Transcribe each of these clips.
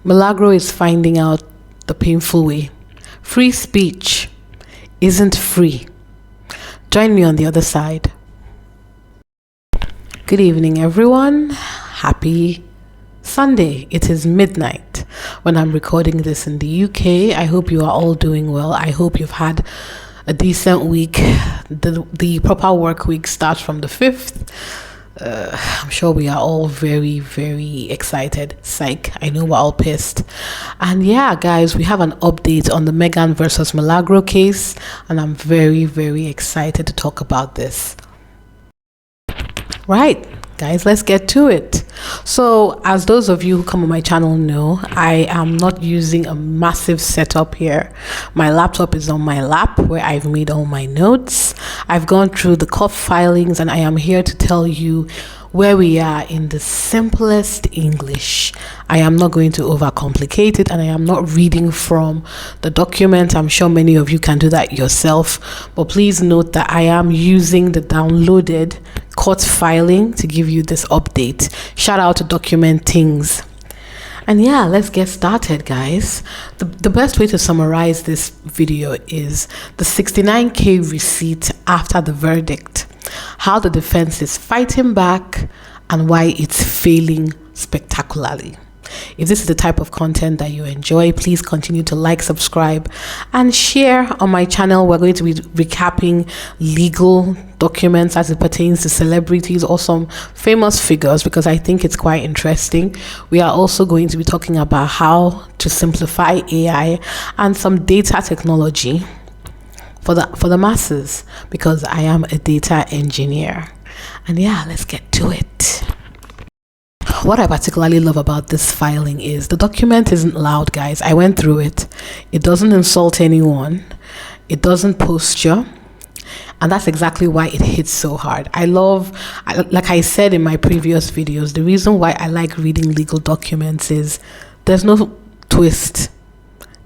Milagro is finding out the painful way. Free speech isn't free. Join me on the other side. Good evening, everyone. Happy Sunday. It is midnight when I'm recording this in the UK. I hope you are all doing well. I hope you've had a decent week. The proper work week starts from the 5th. I'm sure we are all very, very excited. Psych, I know we're all pissed. And yeah, guys, we have an update on the Megan versus Milagro case, and I'm very, very excited to talk about this. Right, guys, let's get to it. So, as those of you who come on my channel know, I am not using a massive setup here. My laptop is on my lap where I've made all my notes. I've gone through the court filings, and I am here to tell you where we are in the simplest English. I am not going to overcomplicate it, and I am not reading from the document. I'm sure many of you can do that yourself, but please note that I am using the downloaded court filing to give you this update. Shout out to Document Things. And yeah, let's get started, guys. The best way to summarize this video is the 69K receipt after the verdict, how the defense is fighting back, and why it's failing spectacularly. If this is the type of content that you enjoy, please continue to like, subscribe, and share on my channel. We're going to be recapping legal documents as it pertains to celebrities or some famous figures, because I think it's quite interesting. We are also going to be talking about how to simplify AI and some data technology for the masses, because I am a data engineer. And yeah, let's get to it. What I particularly love about this filing is the document isn't loud, guys. I went through it. It doesn't insult anyone. It doesn't posture. And that's exactly why it hits so hard. Like I said in my previous videos, the reason why I like reading legal documents is there's no twist.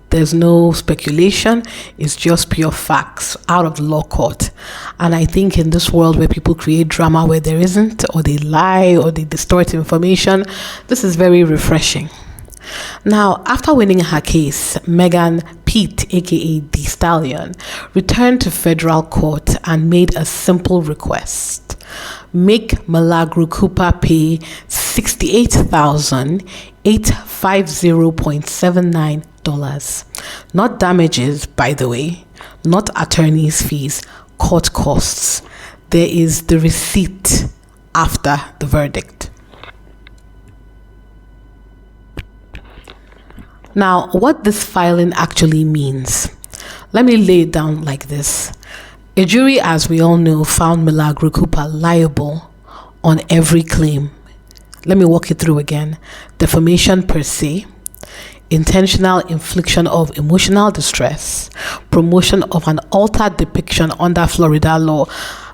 There's no speculation. It's just pure facts out of the law court. And I think in this world where people create drama where there isn't, or they lie, or they distort information, this is very refreshing. Now, after winning her case, Megan Pete, aka The Stallion, returned to federal court and made a simple request. Make Milagro Cooper pay $68,850.79. Not damages, by the way, not attorney's fees, court costs. There is the receipt after the verdict. Now, what this filing actually means, let me lay it down like this. A jury, as we all know, found Milagro Cooper liable on every claim. Let me walk it through again. Defamation per se, intentional infliction of emotional distress, promotion of an altered depiction under Florida law.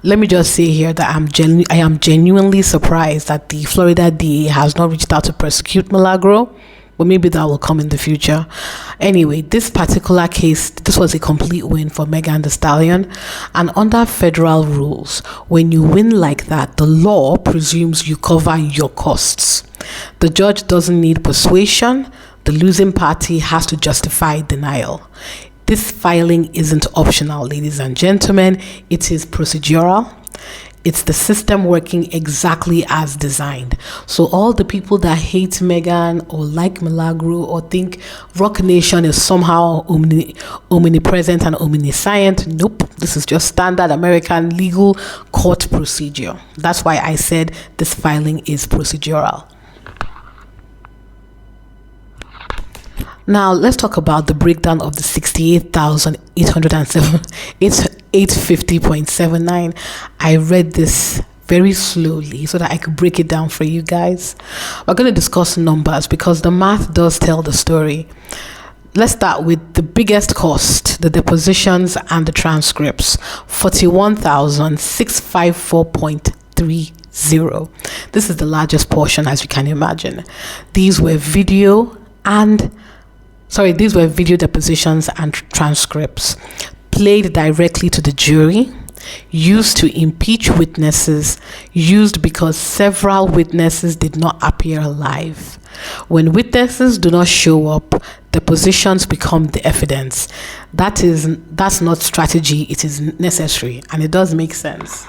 Let me just say here that I am genuinely surprised that the Florida DA has not reached out to prosecute Milagro. But maybe that will come in the future. Anyway, this particular case, this was a complete win for Megan Thee Stallion. And under federal rules, when you win like that, the law presumes you cover your costs. The judge doesn't need persuasion. The losing party has to justify denial. This filing isn't optional, ladies and gentlemen. It is procedural. It's the system working exactly as designed. So all the people that hate Megan or like Milagro or think Rock Nation is somehow omnipresent and omniscient, nope. This is just standard American legal court procedure. That's why I said this filing is procedural. Now, let's talk about the breakdown of the $68,850.79. I read this very slowly so that I could break it down for you guys. We're going to discuss numbers because the math does tell the story. Let's start with the biggest cost, the depositions and the transcripts, $41,654.30. This is the largest portion, as you can imagine. These were video depositions and transcripts played directly to the jury. used to impeach witnesses, used because several witnesses did not appear alive. When witnesses do not show up, depositions become the evidence. That's not strategy, it is necessary, and it does make sense.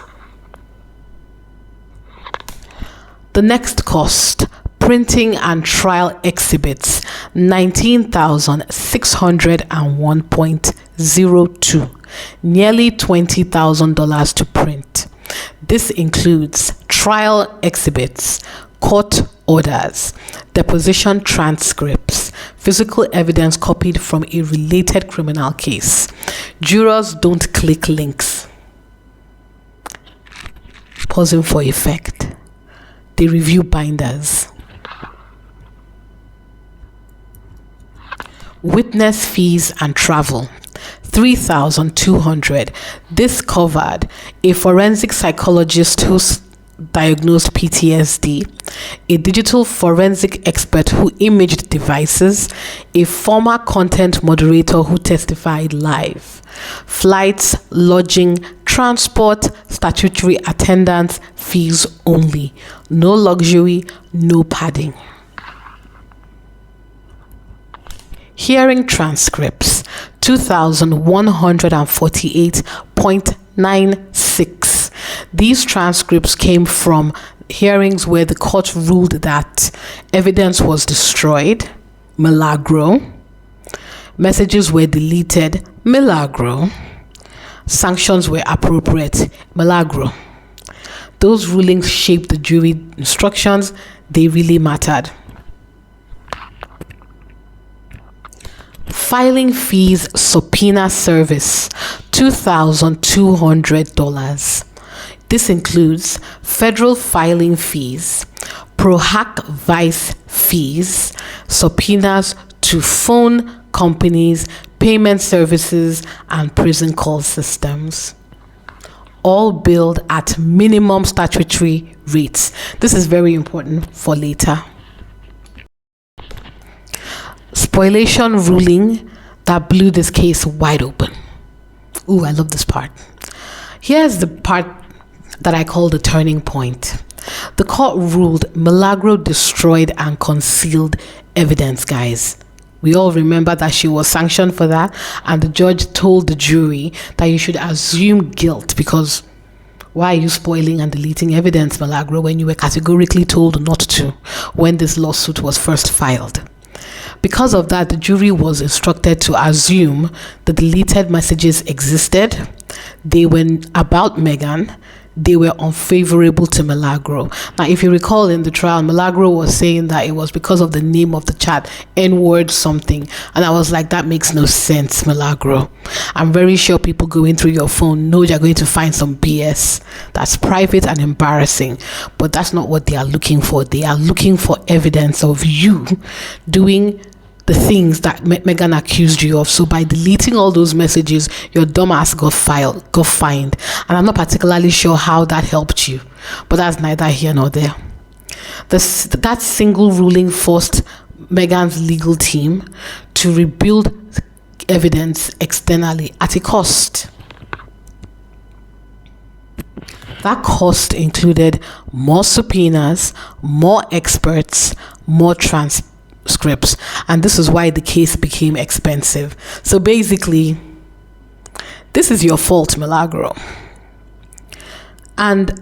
The next cost, printing and trial exhibits, $19,601.02, nearly $20,000 to print. This includes trial exhibits, court orders, deposition transcripts, physical evidence copied from a related criminal case. Jurors don't click links. Pausing for effect. They review binders. Witness fees and travel, $3,200. This covered a forensic psychologist who diagnosed PTSD, a digital forensic expert who imaged devices, a former content moderator who testified live, flights, lodging, transport, statutory attendance, fees only. No luxury, no padding. Hearing transcripts, $2,148.96. These transcripts came from hearings where the court ruled that evidence was destroyed, Milagro, messages were deleted, Milagro, sanctions were appropriate, Milagro. Those rulings shaped the jury instructions, they really mattered. Filing fees, subpoena service, $2,200. This includes federal filing fees, pro hac vice fees, subpoenas to phone companies, payment services, and prison call systems. All billed at minimum statutory rates. This is very important for later. Spoliation ruling that blew this case wide open. Ooh, I love this part. Here's the part that I call the turning point. The court ruled Milagro destroyed and concealed evidence, guys. We all remember that she was sanctioned for that, and the judge told the jury that you should assume guilt because why are you spoiling and deleting evidence, Milagro, when you were categorically told not to when this lawsuit was first filed? Because of that, the jury was instructed to assume the deleted messages existed, they were about Meghan, they were unfavorable to Milagro. Now, if you recall in the trial, Milagro was saying that it was because of the name of the chat, N-word something. And I was like, that makes no sense, Milagro. I'm very sure people going through your phone know you're going to find some BS that's private and embarrassing. But that's not what they are looking for. They are looking for evidence of you doing the things that Meghan accused you of. So by deleting all those messages, your dumbass got fined. And I'm not particularly sure how that helped you, but that's neither here nor there. That single ruling forced Meghan's legal team to rebuild evidence externally at a cost. That cost included more subpoenas, more experts, more transparency scripts, and this is why the case became expensive. So basically, this is your fault, Milagro. And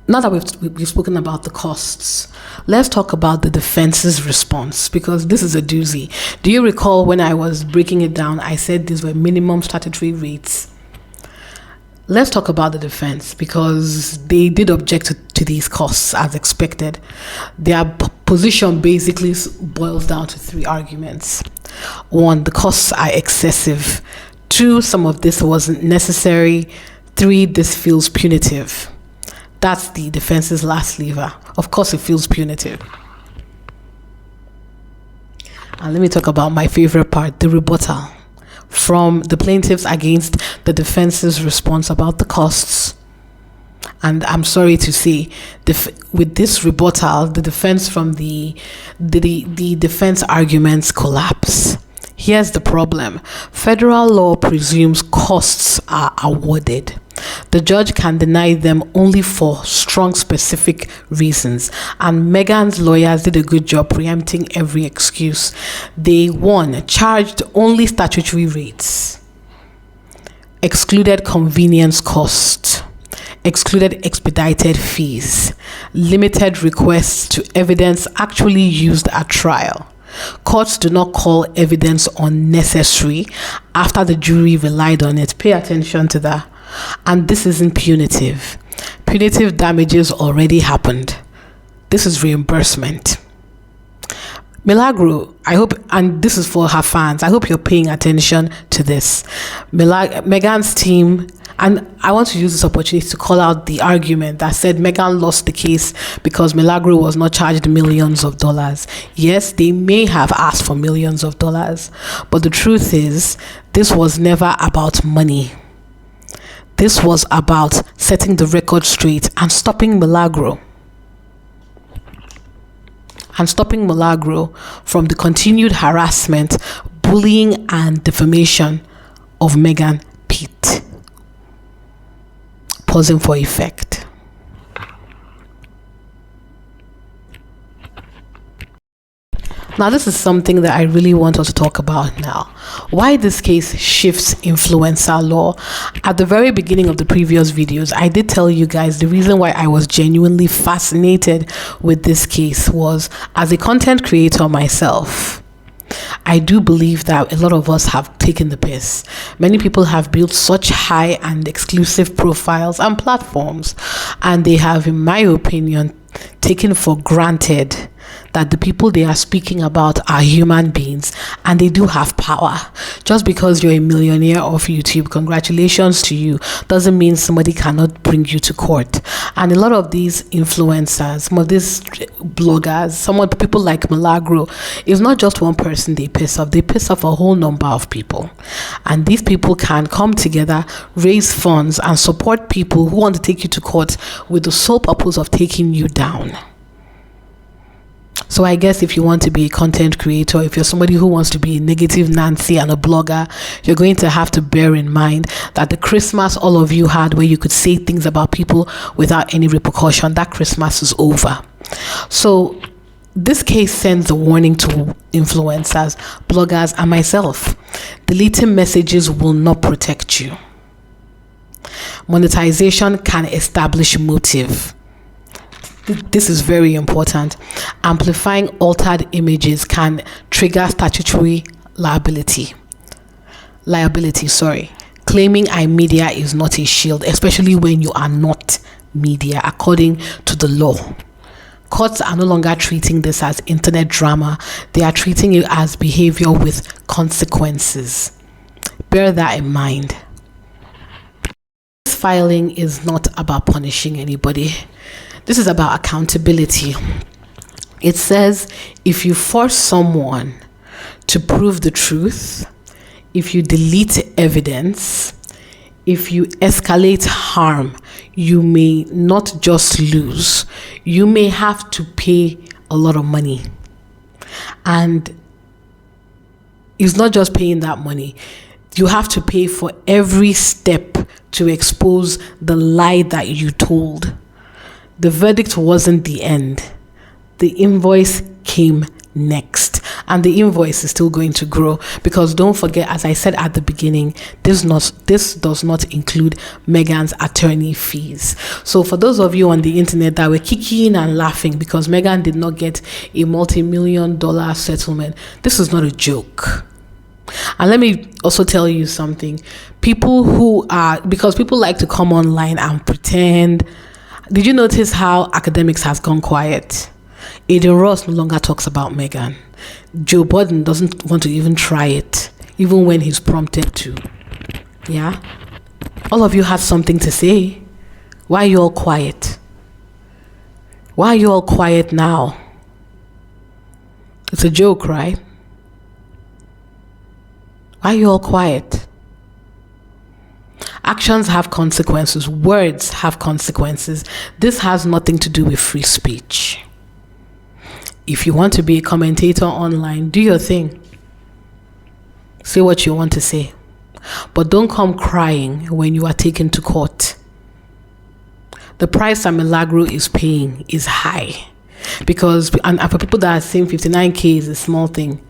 now that we've spoken about the costs, let's talk about the defense's response, because this is a doozy. Do you recall when I was breaking it down, I said these were minimum statutory rates? Let's talk about the defense, because they did object to these costs as expected. Their position basically boils down to three arguments. One, the costs are excessive. Two, some of this wasn't necessary. Three, this feels punitive. That's the defense's last lever. Of course, it feels punitive. And let me talk about my favorite part, the rebuttal from the plaintiffs against the defense's response about the costs. And I'm sorry to say, with this rebuttal, the defense from the defense arguments collapse. Here's the problem. Federal law presumes costs are awarded. The judge can deny them only for strong specific reasons. And Meghan's lawyers did a good job preempting every excuse. They, one, charged only statutory rates, excluded convenience cost, excluded expedited fees, limited requests to evidence actually used at trial. Courts do not call evidence unnecessary after the jury relied on it. Pay attention to that. And this isn't punitive. Punitive damages already happened. This is reimbursement. Milagro, I hope, and this is for her fans, I hope you're paying attention to this. Meghan's team, and I want to use this opportunity to call out the argument that said Meghan lost the case because Milagro was not charged millions of dollars. Yes, they may have asked for millions of dollars, but the truth is, this was never about money. This was about setting the record straight and stopping Milagro. And stopping Milagro from the continued harassment, bullying, and defamation of Meghan Pitt. Pausing for effect. Now, this is something that I really want us to talk about now. Why this case shifts influencer law. At the very beginning of the previous videos, I did tell you guys the reason why I was genuinely fascinated with this case was, as a content creator myself, I do believe that a lot of us have taken the piss. Many people have built such high and exclusive profiles and platforms, and they have, in my opinion, taken for granted that the people they are speaking about are human beings and they do have power. Just because you're a millionaire off YouTube, congratulations to you, doesn't mean somebody cannot bring you to court. And a lot of these influencers, some of these bloggers, some of the people like Milagro, it's not just one person they piss off a whole number of people. And these people can come together, raise funds, and support people who want to take you to court with the sole purpose of taking you down. So I guess if you want to be a content creator, if you're somebody who wants to be a negative Nancy and a blogger, you're going to have to bear in mind that the Christmas all of you had where you could say things about people without any repercussion, that Christmas is over. So this case sends a warning to influencers, bloggers, and myself. Deleting messages will not protect you. Monetization can establish motive. This is very important. Amplifying altered images can trigger statutory liability. Claiming I'm media is not a shield, especially when you are not media, according to the law. Courts are no longer treating this as internet drama. They are treating it as behavior with consequences. Bear that in mind. This filing is not about punishing anybody. This is about accountability. It says if you force someone to prove the truth, if you delete evidence, if you escalate harm, you may not just lose, you may have to pay a lot of money. And it's not just paying that money. You have to pay for every step to expose the lie that you told. The verdict wasn't the end. The invoice came next. And the invoice is still going to grow, because don't forget, as I said at the beginning, this does not include Meghan's attorney fees. So for those of you on the internet that were kicking and laughing because Meghan did not get a multi-million-dollar settlement, this is not a joke. And let me also tell you something. Because people like to come online and pretend. Did you notice how academics has gone quiet? Aiden Ross no longer talks about Meghan. Joe Biden doesn't want to even try it, even when he's prompted to. Yeah? All of you have something to say. Why are you all quiet? Why are you all quiet now? It's a joke, right? Why are you all quiet? Actions have consequences. Words have consequences. This has nothing to do with free speech. If you want to be a commentator online, do your thing. Say what you want to say. but don't come crying when you are taken to court. The price that Milagro is paying is high, because and for people that are saying 59K is a small thing,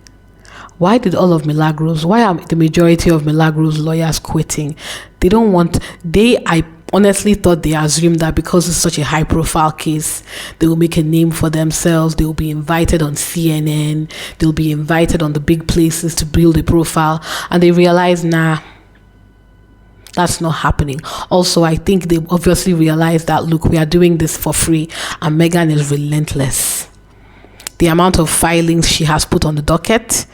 why are the majority of Milagros lawyers quitting? They don't want, I honestly thought they assumed that because it's such a high profile case, they will make a name for themselves. They will be invited on CNN. They'll be invited on the big places to build a profile. And they realize, nah, that's not happening. Also, I think they obviously realize that, look, we are doing this for free, and Megan is relentless. The amount of filings she has put on the docket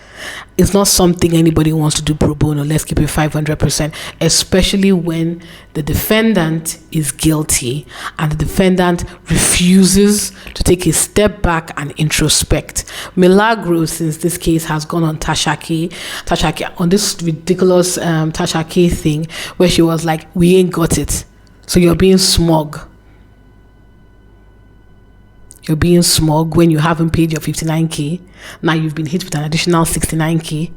is not something anybody wants to do pro bono. Let's keep it 500%, especially when the defendant is guilty and the defendant refuses to take a step back and introspect. Milagro, since this case has gone on Tasha K, on this ridiculous Tasha K thing, where she was like, we ain't got it, so you're being smug. You're being smug when you haven't paid your 59K. Now you've been hit with an additional 69K.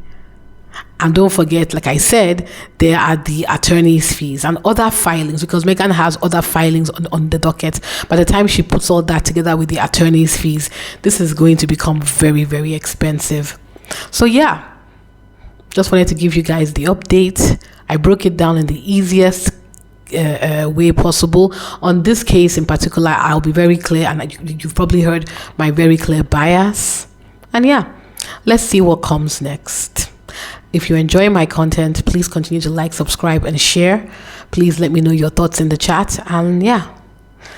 And don't forget, like I said, there are the attorney's fees and other filings, because Megan has other filings on the docket. By the time she puts all that together with the attorney's fees, this is going to become very, very expensive. So yeah, just wanted to give you guys the update. I broke it down in the easiest way possible. On this case in particular, I'll be very clear, and you've probably heard my very clear bias. And yeah, let's see what comes next. If you enjoy my content, please continue to like, subscribe, and share. Please let me know your thoughts in the chat. And yeah,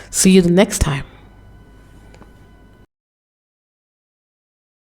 see you the next time.